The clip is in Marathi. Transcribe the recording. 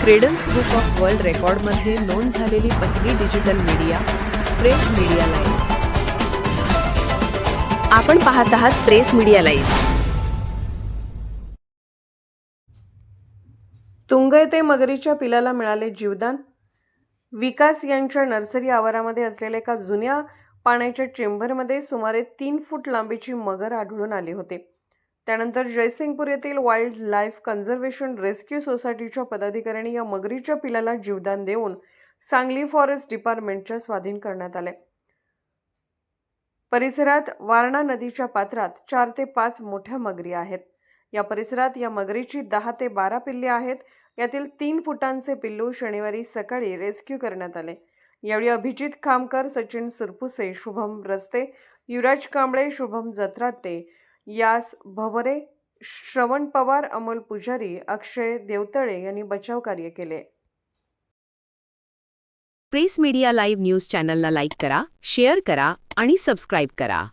क्रेडन्स बुक ऑफ वर्ल्ड रेकॉर्डमध्ये नोंद झालेली पहिली digital media press media live. आपण पाहत आहात प्रेस मीडिया लाईव्ह. तुंग येथे मगरीच्या पिलाला मिळाले जीवदान. विकास यांच्या नर्सरी आवारामध्ये असलेल्या एका जुन्या पाण्याच्या चेंबरमध्ये सुमारे 3 फूट लांबीची मगर आढळून आली होती. त्यानंतर जयसिंगपूर येथील वाईल्ड लाईफ कन्झर्वेशन रेस्क्यू सोसायटीच्या पदाधिकाऱ्यांनी या मगरीच्या पिलाला जीवदान देऊन सांगली फॉरेस्ट डिपार्टमेंटच्या स्वाधीन करण्यात आले. परिसरात वारणा नदीच्या पात्रात 4 ते 5 मोठ्या मगरी आहेत. या परिसरात या मगरीची 10 ते 12 पिल्ले आहेत. यातील 3 फुटांचे पिल्लू शनिवारी सकाळी रेस्क्यू करण्यात आले. यावेळी अभिजित खामकर, सचिन सुरपुसे, शुभम रस्ते, युवराज कांबळे, शुभम जत्राटे, यास भवरे, श्रवण पवार, अमोल पुजारी, अक्षय देवतळे यांनी बचाव कार्य केले. प्रेस मीडिया लाईव्ह न्यूज चॅनलला लाईक करा, शेअर करा आणि सबस्क्राईब करा.